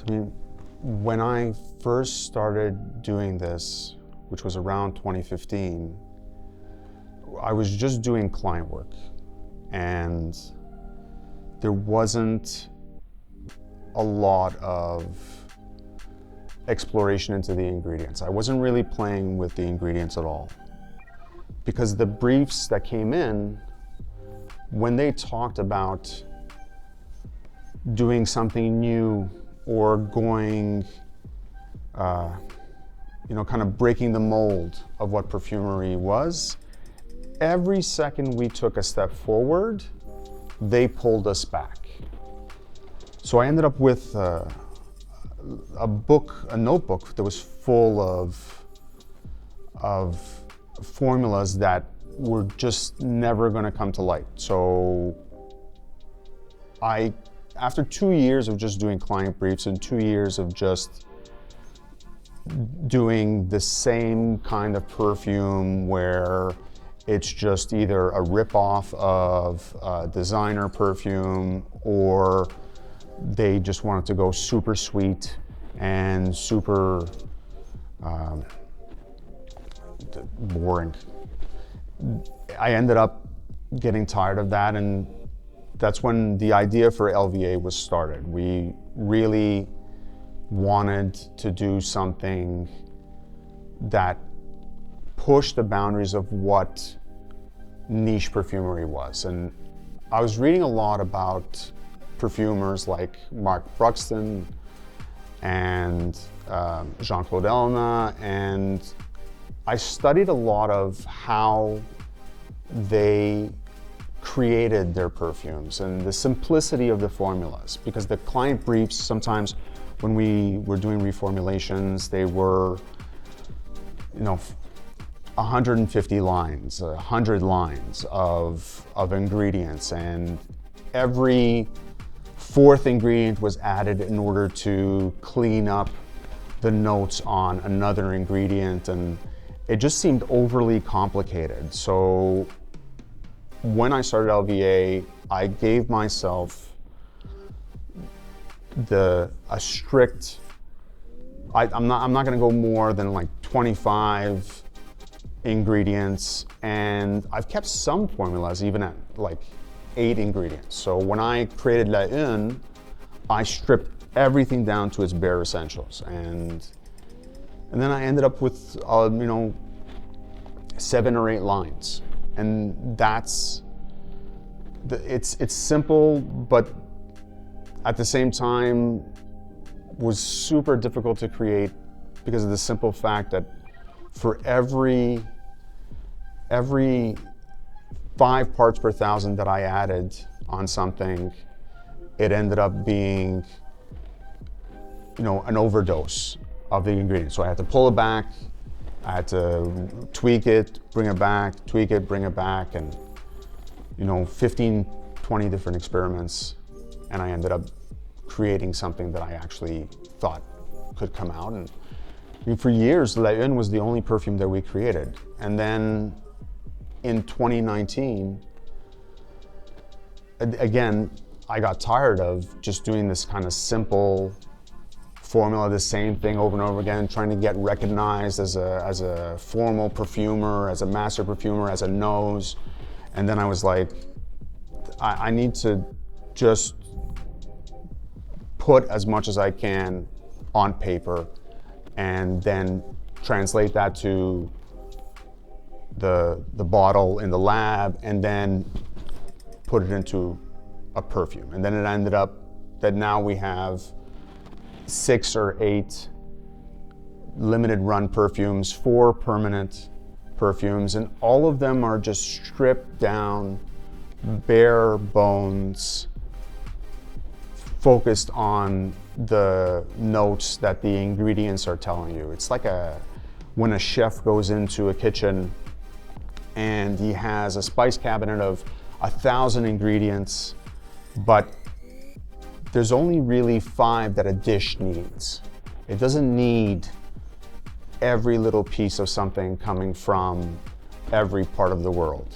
I mean, when I first started doing this, which was around 2015, I was just doing client work, and there wasn't a lot of exploration into the ingredients. I wasn't really playing with the ingredients at all, because the briefs that came in, when they talked about doing something new or going, kind of breaking the mold of what perfumery was, every second we took a step forward, they pulled us back. So I ended up with a notebook that was full of formulas that were just never going to come to light. So after 2 years of just doing client briefs and 2 years of just doing the same kind of perfume where it's just either a rip-off of a designer perfume, or they just wanted to go super sweet and super boring. I ended up getting tired of that, and that's when the idea for LVA was started. We really wanted to do something that pushed the boundaries of what niche perfumery was. And I was reading a lot about perfumers like Mark Bruxton and Jean-Claude Ellena, and I studied a lot of how they created their perfumes and the simplicity of the formulas, because the client briefs, sometimes when we were doing reformulations, they were 150 lines, 100 lines of ingredients, and every fourth ingredient was added in order to clean up the notes on another ingredient, and it just seemed overly complicated. So when I started LVA, I gave myself a strict, I'm not gonna go more than like 25 ingredients, and I've kept some formulas even at like 8 ingredients. So when I created La Une, I stripped everything down to its bare essentials, and then I ended up with 7 or 8 lines, and it's simple, but at the same time was super difficult to create, because of the simple fact that for every 5 parts per thousand that I added on something, it ended up being an overdose of the ingredients. So I had to pull it back, I had to tweak it, bring it back, tweak it, bring it back, and 15, 20 different experiments, and I ended up creating something that I actually thought could come out. And for years, La Une was the only perfume that we created. And then in 2019, again, I got tired of just doing this kind of simple formula, the same thing over and over again, trying to get recognized as a formal perfumer, as a master perfumer, as a nose. And then I was like, I need to just put as much as I can on paper and then translate that to the bottle in the lab, and then put it into a perfume. And then it ended up that now we have 6 or 8 limited run perfumes, 4 permanent perfumes, and all of them are just stripped down, bare bones, focused on the notes that the ingredients are telling you. It's like when a chef goes into a kitchen and he has a spice cabinet of 1,000 ingredients, but there's only really 5 that a dish needs. It doesn't need every little piece of something coming from every part of the world.